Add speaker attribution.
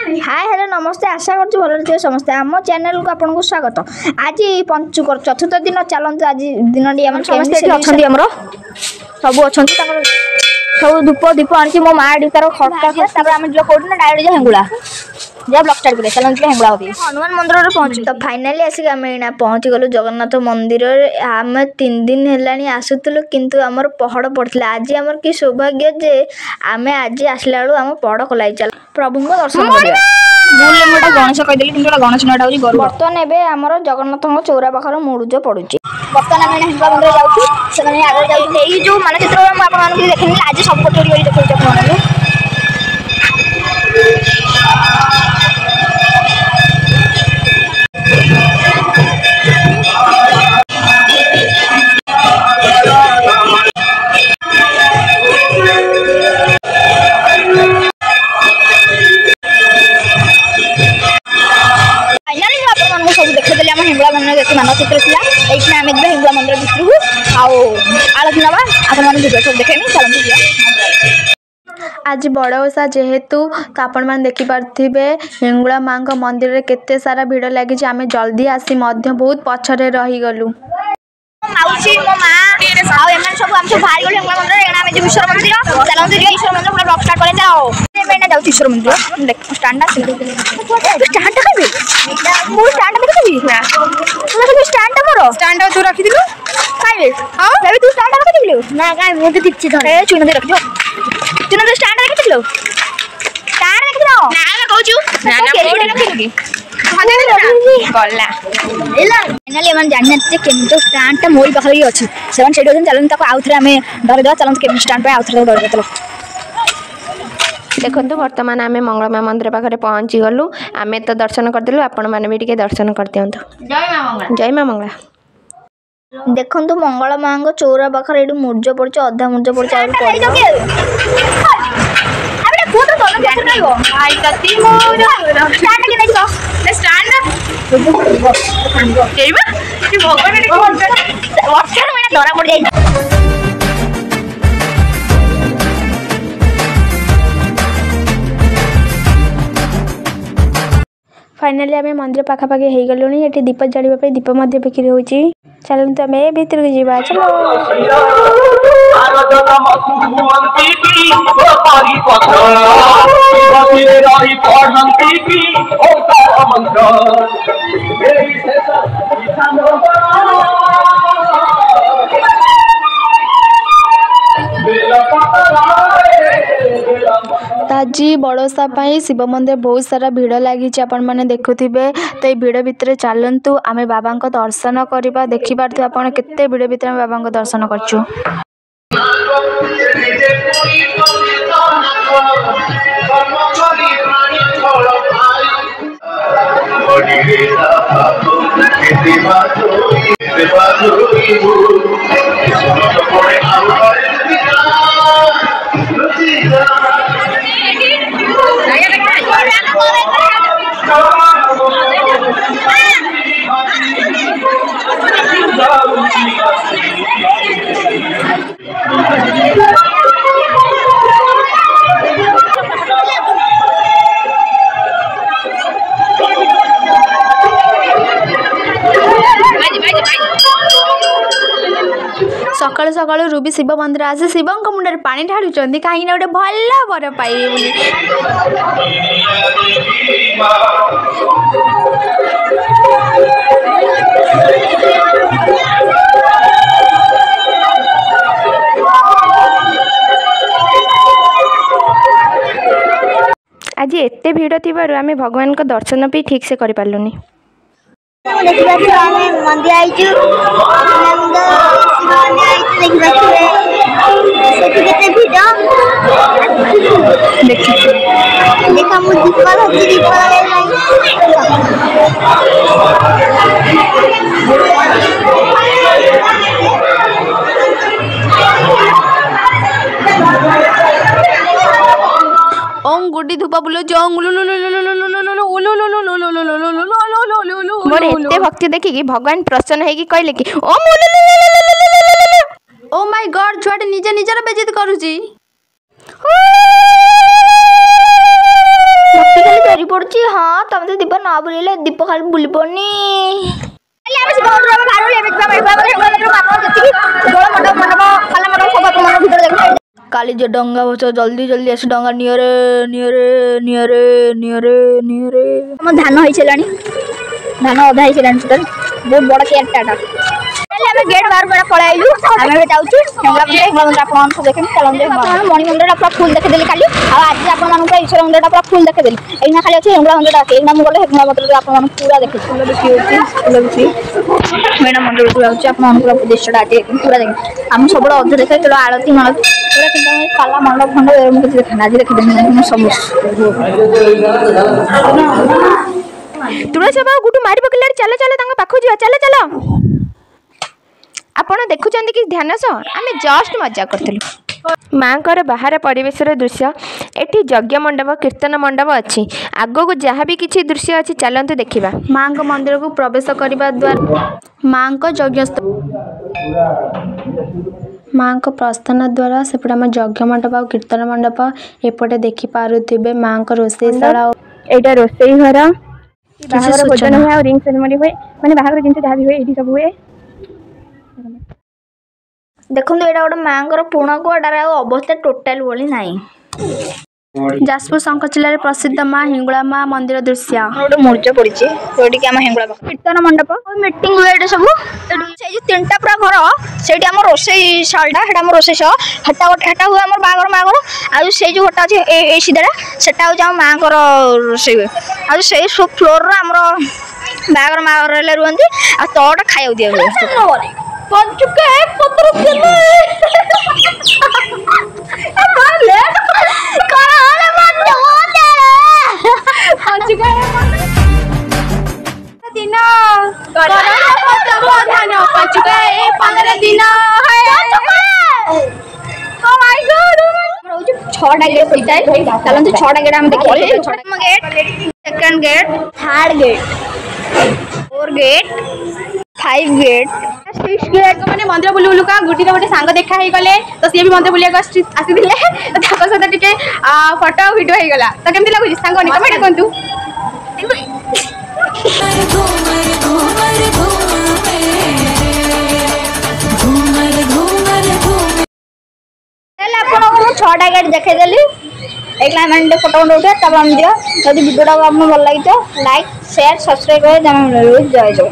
Speaker 1: Hi hello नमस्ते आशा कर भल समस्ते आम चैनल को आपको स्वागत। आज पंचुक चतुर्थ दिन चलते आज दिन समस्त सब अच्छा सब धूप दीप आनी मो माँ तार खटा आम जो कौन डायरेक्ट हेंगुला जब ब्लॉक स्टार्ट करें चलते हेंगुला होती हनुमान मंदिर पहुँच तो फाइनाली आसिक आम पहुँची गलु जगन्नाथ मंदिर। आम 3 दिन है आसुलु किंतु आमर पहड़ पड़ता आज आमर कि सौभाग्य जे आम आज आसला बेलू आम पहड़ खोलाई चल प्रभु को दर्शन कर भूल मुझे गणेश कहीदेली कि गणेश नाटा हूँ बर्तमान एवं आमर जगन्नाथ चौरा पाखर मुरुज पड़ुଛି बर्तमान आम हिंगुला मंदिर जाऊँ आगे जाऊँ जो मानचित्र मुझे देखनी आज सब गोटे देखा हिंगुला मंदिर देखिए मानचित्र थी आम हिंगुला मंदिर भितर को आलती नवा आप सब देखे चलते आज बड़ ओषा जेहेतु तो आपण मैंने देखिपे हिंगुला माँ मंदिर में केते सारा भिड़ लगी आम जल्दी आसी बहुत पछरे रहीगलु माउसी मो माँ सब आम सब बाहर गलु हिंगुला मंदिर आम जो ईश्वर मंदिर चलते ईश्वर मंदिर पूरा ब्लॉक स्टार्ट करें जाओ ईश्वर मंदिर देख स्टैंड स्टैंड खाबे मो स्टैंड देखि ना तू स्टैंड मोर स्टैंड तू रखि दिलु खाबे हां भाई तू स्टैंड रखि दिलु ना काई मो तो दिछि धर ए चुना दे रखि दो चुना दे स्टैंड रखि दिलु स्टैंड रखि दो ना ना कहू छु ना ना कोडी रखि लगी गला एला फाइनली मन जानने जे केमतो स्टैंड ता मोरी पाखरे ही अछि सेवन सेड होजन चलन ताको आउथरे हमें डर दो चलन केम स्टैंड पे आउथरे डर देतलो
Speaker 2: देखो बर्तमान आम मंगलमा मंदिर पाखे पहुँची गलु आम तो दर्शन करदेलु आपण मैंने भी टिके दर्शन कर दियंतु। जय मां मंगला
Speaker 1: देखो मंगला माँ चौरा पाखर ये मुर्ज पड़े अधा मुर्ज पड़े डरा पड़ जाए
Speaker 2: फाइनाली आम मंदिर पाखापाखि हो गलु ये दीप जाड़ापी दीप बिक्री हो चलते आम भितर को जावा चलो आज बड़ोसा शिव मंदिर बहुत सारा भिड़ लगी आपण मैंने देखुथिबे तो ये भिड़ भितर चलतु आम बाबा को दर्शन करवा देखि पारथि आपण केते भिड़ भितर आम बाबा को दर्शन करछु। सकाल सकाल रूबी शिव मंदिर आसे शिव मुंडे पानी ढालुंट कहीं गोटे भल वर पाइबे बोली आज एते भिड़ थी आम भगवान को दर्शन भी ठीक से कर पार्लुनी ओम गुड्डी धूपा बुलो मोर एते भक्ति देखिकी भगवान प्रसन्न है कि कहले कि ओम ओ माय गॉड छुआटे निजे निजर बेइज्जत करूची भक्ति खाली
Speaker 1: बुलुची हाँ तुम तो दीप न बुलेले दीप खाली बुलबनी ଆମେ ଶିବ ମନ୍ଦିର ଆମେ ବାହାରୁ ଏବେ ଯିବା ମେଘ ମନ୍ଦିର ଆପଣ ଯେତିକି ଦୋଳ ମଣ୍ଡପ ଖାଲା ମଣ୍ଡପ ସବୁ ଆପଣ ମାନଙ୍କ ଭିତରେ ଦେଖିବେ କାଲି ଯେ ଡଙ୍ଗା ବଛ ଜଲ୍ଦି ଜଲ୍ଦି ଆସି ଡଙ୍ଗା ନିଅରେ ନିଅରେ ନିଅରେ ନିଅରେ ନିଅରେ ଆମ ଧାନ ହେଇସାରିଲାଣି ଧାନ ଅଧା ହେଇସାରିଲାଣି ସେଟାରେ ବହୁତ ବଡ଼ କେୟାରଟା ଆମେ ଗେଟ୍ ବାହାରୁ ବେଳା ପଳେଇ ଆଇଲୁ ଆମେ ଏବେ ଯାଉଛୁ ହେଙ୍ଗଳା ମନ୍ଦିର ଆପଣମାନଙ୍କୁ ଦେଖେନି ଚାଲନ୍ତୁ ମଣି ମନ୍ଦିରଟା ପୁରା ଫୁଲ୍ ଦେଖିଦେଲି କାଲି ଆଉ ଆଜି ଆପଣମାନଙ୍କୁ ଈଶ୍ୱର ମନ୍ଦିରଟା ପୁରା ଫୁଲ୍ ଦେଖେଦେଲି ଏଇନା ଖାଲି ଅଛି ହେଙ୍ଗଳା ମନ୍ଦିରଟା ଅଛି ଏଇନା ମୁଁ ଗଲେ ହେଙ୍ଗଳା ମନ୍ଦିରରେ ଆପଣମାନଙ୍କୁ ପୁରା ଦେଖେଛି ଫୁଲ ବିକ୍ରି ହେଉଛି ଫୁଲ ବିକ୍ରି ମେଣା ମନ୍ଦିରକୁ ଯାଉଛି ଆପଣମାନଙ୍କୁ ପୁରା ଦୃଶ୍ୟଟା ଆଜି ପୁରା ଦେଖେ ଆମେ ସବୁବେଳେ ଅଧେ ଦେଖେ କେବଳ ଆଳତି ମାଳତି ପୁରା କିନ୍ତୁ ଆମେ ପାଲା ମଣ୍ଡପ ଖଣ୍ଡ ମୁଁ କିଛି ଦେଖେନି ଆଜି ଦେଖିଦେଲି ସବୁ
Speaker 2: ତୁଳସୀ ବାବୁ ଗୁଟୁ ମାରି ପକେଇଲାଣି ଚାଲ ଚାଲ ତାଙ୍କ ପାଖକୁ ଯିବା ଚାଲ ଚାଲ ଆପଣ ଦେଖୁଛନ୍ତି କି ଧ୍ୟାନ ସହ ଆମେ ଜଷ୍ଟ ମଜା କରୁଥିଲୁ ମାଙ୍କର ବାହାର ପରିବେଶର ଦୃଶ୍ୟ ଏଠି ଯଜ୍ଞ ମଣ୍ଡପ କୀର୍ତ୍ତନ ମଣ୍ଡପ ଅଛି ଆଗକୁ ଯାହା ବି କିଛି ଦୃଶ୍ୟ ଅଛି ଚାଲନ୍ତୁ ଦେଖିବା ମାଙ୍କ ମନ୍ଦିରକୁ ପ୍ରବେଶ କରିବା ଦ୍ୱାରା ମାଙ୍କ ଯଜ୍ଞସ୍ଥଳ ମାଙ୍କ ପ୍ରସ୍ଥାନ ଦ୍ୱାରା ସେପଟେ ଆମ ଯଜ୍ଞ ମଣ୍ଡପ ଆଉ କୀର୍ତ୍ତନ ମଣ୍ଡପ ଏପଟେ ଦେଖିପାରୁଥିବେ ମାଙ୍କ ରୋଷେଇଶାଳ
Speaker 3: ଏଇଟା ରୋଷେଇ ଘର ବାହାଘର ଭୋଜନ ହୁଏ ଆଉ ରିଙ୍ଗ ସେରେମନି ହୁଏ ମାନେ ବାହାଘର ଜିନିଷ ଯାହା ବି ହୁଏ ଏଇଠି ସବୁ ହୁଏ
Speaker 1: ଦେଖନ୍ତୁ ଏଇଟା ଗୋଟେ ମାଙ୍କର ପୁରୁଣା କୁଆଟାର ଆଉ ଅବସ୍ଥା ଟୋଟାଲ ଭଳି ନାହିଁ
Speaker 2: ଯାଜପୁର ଶଙ୍ଖଚିଲ୍ଲାରେ ପ୍ରସିଦ୍ଧ ମା ହିଙ୍ଗୁଳା ମା ମନ୍ଦିର ଦୃଶ୍ୟ
Speaker 1: ଗୋଟେ ମୂର୍ଜ ପଡିଛି ଯୋଉଠିକି ଆମ ହେଙ୍ଗୁଳା ପାଖ କୀର୍ତ୍ତନ ମଣ୍ଡପ ମିଟିଂ ହୁଏ ଏଠି ସବୁ ସେଇ ଯୋଉ ତିନିଟା ପୁରା ଘର ସେଇଠି ଆମ ରୋଷେଇ ଶାଳଟା ସେଟା ଆମ ରୋଷେଇ ଶାଳ ହେଟା ଗୋଟେ ହେଟା ହୁଏ ଆମର ବାହାଘର ମାଘର ଆଉ ସେଇ ଯୋଉ ଘରଟା ଅଛି ଏଇ ସିଧାଟା ସେଟା ହଉଛି ଆମ ମାଙ୍କର ରୋଷେଇ ହୁଏ ଆଉ ସେଇ ସବୁ ଫ୍ଲୋରରେ ଆମର ବାହାଘର ମାଘର ହେଲେ ରୁହନ୍ତି ଆଉ ତଳଟା ଖାଇବାକୁ ଦିଆ ହୁଏ ପଞ୍ଚୁକେ ପତ୍ର
Speaker 3: ଦିନ ପଞ୍ଚୁକେ 15 ଦିନ
Speaker 1: छटा गेट होता है चलते 6टा गेट हम देखिए gate second gate third gate 4 gate 5 gate
Speaker 3: 6 gate माने मंदिर बुलु बुलुका गुटी गोटे सांग देखा ही गले तो सी भी मंदिर बुलिया आसीथिले ताको सहित टिके फोटो वीडियो हो गला तो केमति लागु सांग नि कमेंट करंतु
Speaker 1: आपको 6टा गेट देखेदेली एक मैंने फोटो उठे तब हम दियो जब वीडियो आपको भल लगी तो लाइक शेयर सब्सक्राइब कर जय जय